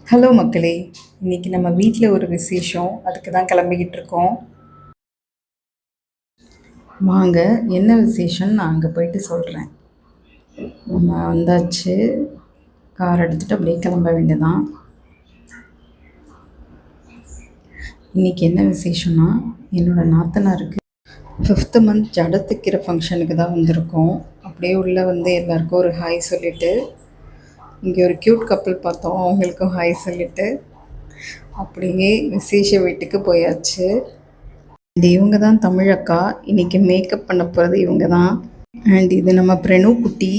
Hello மக்களே! இன்னைக்கு நம்ம வீட்ல ஒரு விசேஷம். அதுக்கு தான் கிளம்பிக்கிட்டு இருக்கோம். வாங்க என்ன விசேஷம்னு நான் அங்க போயிட்டு சொல்றேன். நம்ம வந்தாச்சு. கார் எடுத்துட்டு அப்படியே கிளம்ப வேண்டியதான். இன்னைக்கு என்ன விசேஷம்னா, என்னோட நாத்தனாருக்கு 5th மந்த் ஜடை தைக்கிற ஃபங்க்ஷனுக்கு தான் வந்திருக்கோம். அப்படியே உள்ள வந்து எல்லாருக்கும் ஒரு ஹாய் சொல்லிட்டு, இங்கே ஒரு க்யூட் கப்புள் பார்த்தோம். அவங்களுக்கும் ஹாய் சொல்லிட்டு, அப்படியே விசேஷ வீட்டுக்கு போயாச்சு. அண்ட் இவங்க தான் தமிழக்கா. இன்னைக்கு மேக்கப் பண்ண போகிறது இவங்க தான். அண்ட் இது நம்ம பிரணு குட்டி.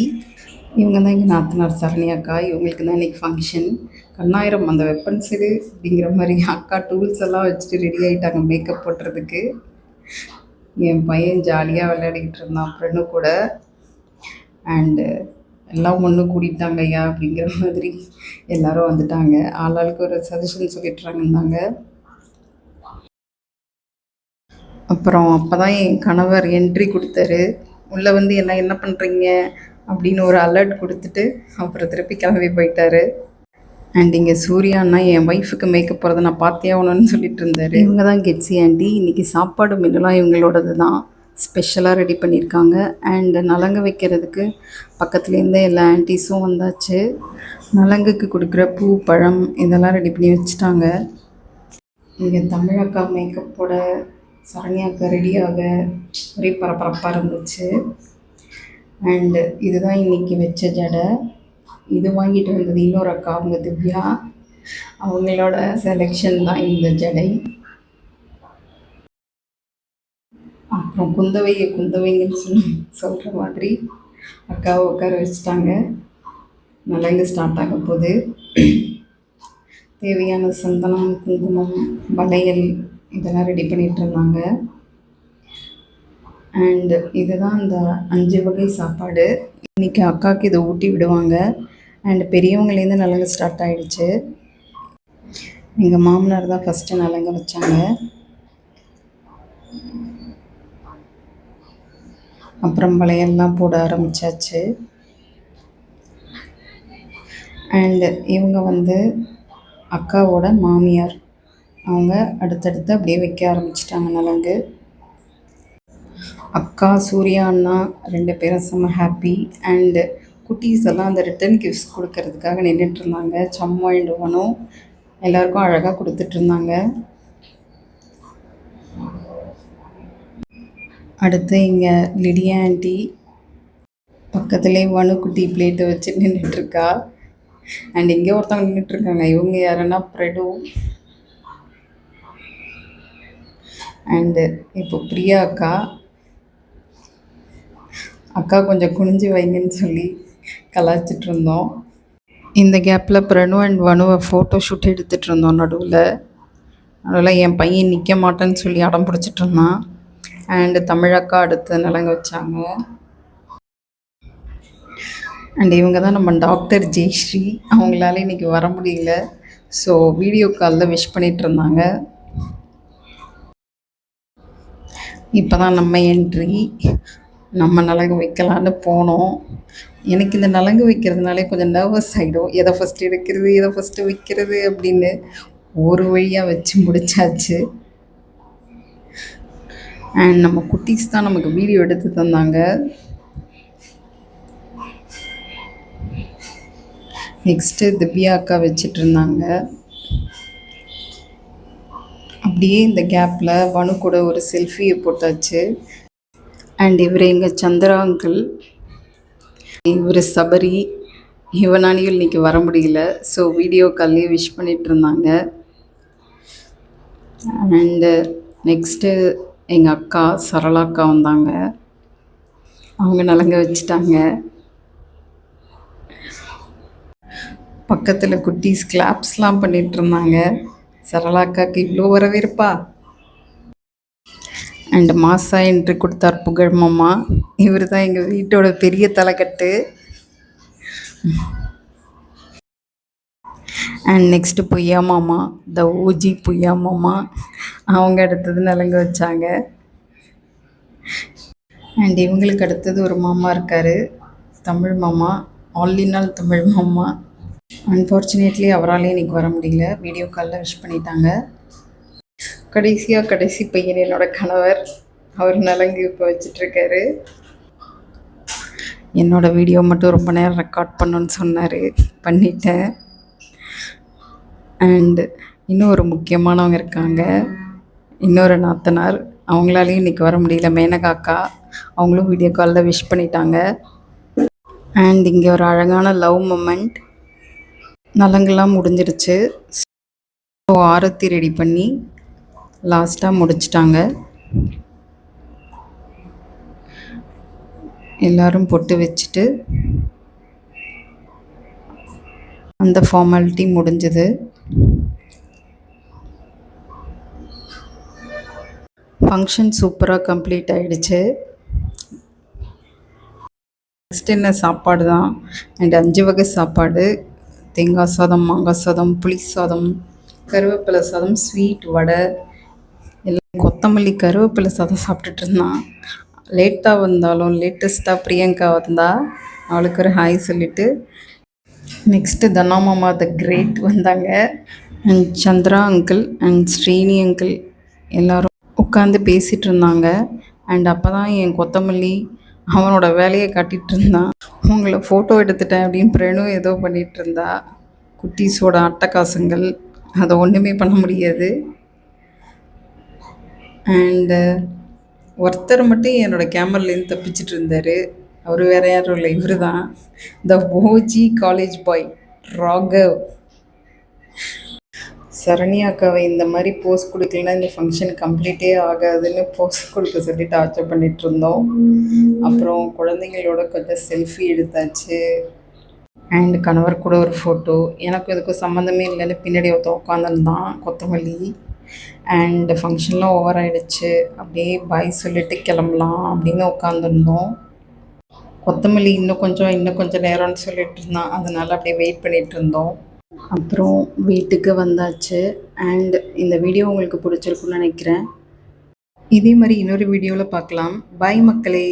இவங்க தான் எங்கள் நாத்தனார் சரணி அக்கா. இவங்களுக்கு தான் இன்றைக்கி ஃபங்க்ஷன். கண்ணாயிரம் அந்த வெப்பன்ஸ் எடு அப்படிங்கிற மாதிரி அக்கா டூல்ஸ் எல்லாம் வச்சுட்டு ரெடி ஆகிட்டாங்க மேக்கப் போட்டுறதுக்கு. என் பையன் ஜாலியாக விளையாடிக்கிட்டு இருந்தான் பிரணு கூட. அண்டு எல்லாம் ஒன்று கூட்டிட்டாங்க ஐயா அப்படிங்கிற மாதிரி எல்லோரும் வந்துட்டாங்க. ஆளாளுக்கு ஒரு சஜஷன் சொல்லிட்டுறாங்க இருந்தாங்க. அப்புறம் அப்போ தான் என் கணவர் என்ட்ரி கொடுத்தாரு. உள்ளே வந்து என்ன பண்ணுறீங்க அப்படின்னு ஒரு அலர்ட் கொடுத்துட்டு அப்புறம் திருப்பி கிளம்பி போயிட்டாரு. அண்ட் இங்கே சூர்யா அண்ணா என் ஒய்ஃபுக்கு மேக்கப் போகிறத நான் பார்த்தே ஆகணும்னு சொல்லிட்டு இருந்தார். இவங்க தான் கெட்ஸி ஆண்டி. இன்றைக்கி சாப்பாடு மெனுலாம் இவங்களோடது தான். ஸ்பெஷலாக ரெடி பண்ணியிருக்காங்க. அண்டு நலங்கு வைக்கிறதுக்கு பக்கத்துலேருந்தே எல்லா ஆன்டிஸும் வந்தாச்சு. நலங்குக்கு கொடுக்குற பூ பழம் இதெல்லாம் ரெடி பண்ணி வச்சுட்டாங்க. இங்கே தமிழக்கா மேக்கப்போட சரண்யாக்கா ரெடியாக ஒரே பரபரப்பாக இருந்துச்சு. அண்டு இதுதான் இன்றைக்கி வச்ச ஜடை. இது வாங்கிட்டு வந்தது இன்னொரு அக்கா, அவங்க திவ்யா. அவங்களோட செலெக்ஷன் தான் இந்த ஜடை. அப்புறம் குந்தவைங்கன்னு சொல்கிற மாதிரி அக்காவை உட்கார வச்சுட்டாங்க. நலங்கு ஸ்டார்ட் ஆக போகுது. தேவையான சந்தனம், குங்குமம், வளையல் இதெல்லாம் ரெடி பண்ணிகிட்டு இருந்தாங்க. அண்டு இதுதான் அந்த 5 வகை சாப்பாடு. இன்றைக்கி அக்காவுக்கு இதை ஊட்டி விடுவாங்க. அண்டு பெரியவங்களேருந்து நலங்கு ஸ்டார்ட் ஆகிடுச்சு. எங்கள் மாமனார் தான் ஃபஸ்ட்டு நலங்கு வச்சாங்க. அப்புறம் வளையல்லாம் போட ஆரம்பித்தாச்சு. அண்டு இவங்க வந்து அக்காவோட மாமியார். அவங்க அடுத்தடுத்து அப்படியே வைக்க ஆரம்பிச்சிட்டாங்க நலங்கு. அக்கா, சூர்யா அண்ணா 2 பேரும் செம்ம ஹாப்பி. அண்டு குட்டீஸ் எல்லாம் அந்த ரிட்டன் கிஃப்ட்ஸ் கொடுக்கறதுக்காக நின்றுட்டுருந்தாங்க. சம்மு அண்ட் வனு எல்லாருக்கும் அழகாக கொடுத்துட்ருந்தாங்க. அடுத்து இங்கே லிடியா ஆண்டி பக்கத்துலேயே வனு குட்டி பிளேட்டை வச்சு நின்றுட்டுருக்கா. அண்ட் இங்கே ஒருத்தவங்க நின்றுட்டுருக்காங்க. இவங்க யாருன்னா பிரடு. அண்டு இப்போ பிரியா அக்கா கொஞ்சம் குனிஞ்சு வைங்கன்னு சொல்லி கலாய்ச்சிட்டு இருந்தோம். இந்த கேப்பில் பிரணு அண்ட் வனுவை ஃபோட்டோ ஷூட் எடுத்துகிட்டு இருந்தோம். நடுவில் என் பையன் நிற்க மாட்டேன்னு சொல்லி அடம் பிடிச்சிட்டு இருந்தான். அண்டு தமிழக்கா அடுத்து நலங்கு வச்சாங்க. அண்ட் இவங்க தான் நம்ம டாக்டர் ஜெயஸ்ரீ. அவங்களால இன்றைக்கி வர முடியல. ஸோ வீடியோ காலில் விஷ் பண்ணிகிட்டு இருந்தாங்க. இப்போ தான் நம்ம என்ட்ரி. நம்ம நலங்கு வைக்கலான்னு போனோம். எனக்கு இந்த நலங்கு வைக்கிறதுனாலே கொஞ்சம் நர்வஸ் ஆகிடும். எதை ஃபஸ்ட்டு எடுக்கிறது, எதை ஃபஸ்ட்டு வைக்கிறது அப்படின்னு. ஒரு வழியாக வச்சு முடிச்சாச்சு. அண்ட் நம்ம குட்டீஸ் தான் நமக்கு வீடியோ எடுத்து தந்தாங்க. நெக்ஸ்ட்டு திவ்யா அக்கா வச்சிட்டு இருந்தாங்க. அப்படியே இந்த கேப்பில் வனு கூட ஒரு செல்ஃபியை போட்டாச்சு. அண்ட் இவர் எங்கள் சந்திரா அங்கிள். இவர் சபரி. இவனாலையும் இன்றைக்கி வர முடியல. ஸோ வீடியோ கால்லேயே விஷ் பண்ணிகிட்டு இருந்தாங்க. அண்டு நெக்ஸ்ட்டு எங்கள் அக்கா சரளா அக்கா வந்தாங்க. அவங்க நலங்க வச்சுட்டாங்க. பக்கத்தில் குட்டீஸ் கிளாப்ஸ்லாம் பண்ணிகிட்டு இருந்தாங்க. சரளா அக்காவுக்கு இவ்வளோ வரவேற்பா. அண்டு மாசா என்று கொடுத்தார் புகழ் மாமா. இவர் தான் எங்கள் வீட்டோட பெரிய தலைக்கட்டு. அண்ட் நெக்ஸ்ட்டு பொய்யா மாமா, த ஓஜி பொய்யா மாமா. அவங்க அடுத்தது நலங்கு வச்சாங்க. அண்ட் இவங்களுக்கு அடுத்தது ஒரு மாமா இருக்கார், தமிழ் மாமா. ஆல் இன் ஆல் தமிழ் மாமா. அன்ஃபார்ச்சுனேட்லி அவராலே இன்னைக்கு வர முடியல. வீடியோ காலில் விஷ் பண்ணிட்டாங்க. கடைசி பையன் என்னோட கணவர். அவர் நலங்கு இப்போ வச்சிட்ருக்காரு. என்னோட வீடியோ மட்டும் ரொம்ப நேரம் ரெக்கார்ட் பண்ணணுன்னு சொன்னார். பண்ணிட்டேன். அண்டு இன்னும் ஒரு முக்கியமானவங்க இருக்காங்க. இன்னொரு நாத்தனார். அவங்களாலையும் இன்றைக்கி வர முடியல. மேனகாக்கா அவங்களும் வீடியோ காலில் விஷ் பண்ணிட்டாங்க. அண்ட் இங்கே ஒரு அழகான லவ் மொமெண்ட். நலங்கெல்லாம் முடிஞ்சிருச்சு. ஸோ ஆரத்தி ரெடி பண்ணி லாஸ்ட்டாக முடிச்சிட்டாங்க. எல்லோரும் பொட்டு வச்சுட்டு அந்த ஃபார்மாலிட்டி முடிஞ்சது. ஃபங்க்ஷன் சூப்பராக கம்ப்ளீட் ஆகிடுச்சு. நெக்ஸ்ட் என்ன சாப்பாடு தான். அண்ட் 5 வகை சாப்பாடு. தேங்காய் சாதம், மாங்காய் சாதம், புளி சாதம், கருவேப்பிலை சாதம், ஸ்வீட், வடை, எல்லாம். கொத்தமல்லி கருவேப்பிலை சாதம் சாப்பிட்டுட்டு இருந்தான். லேட்டாக வந்தாலும் லேட்டஸ்ட்டாக பிரியங்கா வந்தால் அவளுக்கு ஒரு ஹாய் சொல்லிவிட்டு நெக்ஸ்ட்டு தனா மாமா த கிரேட் வந்தாங்க. And Chandra uncle and Srini uncle எல்லோரும் உட்காந்து பேசிகிட்டு இருந்தாங்க. அண்ட் அப்போ தான் என் கொத்தமல்லி அவனோட வேலையை காட்டிகிட்டு இருந்தான். உங்களை ஃபோட்டோ எடுத்துட்டேன் அப்படின்னு பிரேனு ஏதோ பண்ணிகிட்டு இருந்தா. குட்டீஸோட அட்டகாசங்கள், அதை ஒன்றுமே பண்ண முடியாது. அண்டு ஒருத்தர் மட்டும் என்னோடய கேமராலேருந்து தப்பிச்சிட்டு இருந்தார். அவர் வேறு யாரும் இல்லை, இவர் தான் த ஓஜி காலேஜ் பாய் ராகவ். சரண்யா அக்காவை இந்த மாதிரி போஸ்ட் கொடுக்கலன்னா இந்த ஃபங்க்ஷன் கம்ப்ளீட்டே ஆகாதுன்னு போஸ்ட் கொடுக்க சொல்லி டார்ச்சர் பண்ணிகிட்டு இருந்தோம். அப்புறம் குழந்தைங்களோட கொஞ்சம் செல்ஃபி எடுத்தாச்சு. அண்ட் கணவர் கூட ஒரு ஃபோட்டோ. எனக்கு இதுக்கு சம்மந்தமே இல்லைன்னு பின்னாடி ஒருத்தன் உட்காந்துருந்தான், கொத்தமல்லி. அண்ட் ஃபங்க்ஷன்லாம் ஓவர் ஆகிடுச்சு. அப்படியே பாய் சொல்லிவிட்டு கிளம்பலாம் அப்படின்னு உட்காந்துருந்தோம். கொத்தமல்லி இன்னும் கொஞ்சம் நேரம்னு சொல்லிட்டு இருந்தான். அதனால் அப்படியே வெயிட் பண்ணிகிட்டு இருந்தோம். அப்புறம் வீட்டுக்கு வந்தாச்சு. அண்ட் இந்த வீடியோ உங்களுக்கு பிடிச்சிருக்குன்னு நினைக்கிறேன். இதே மாதிரி இன்னொரு வீடியோவில் பார்க்கலாம். பாய் மக்களே.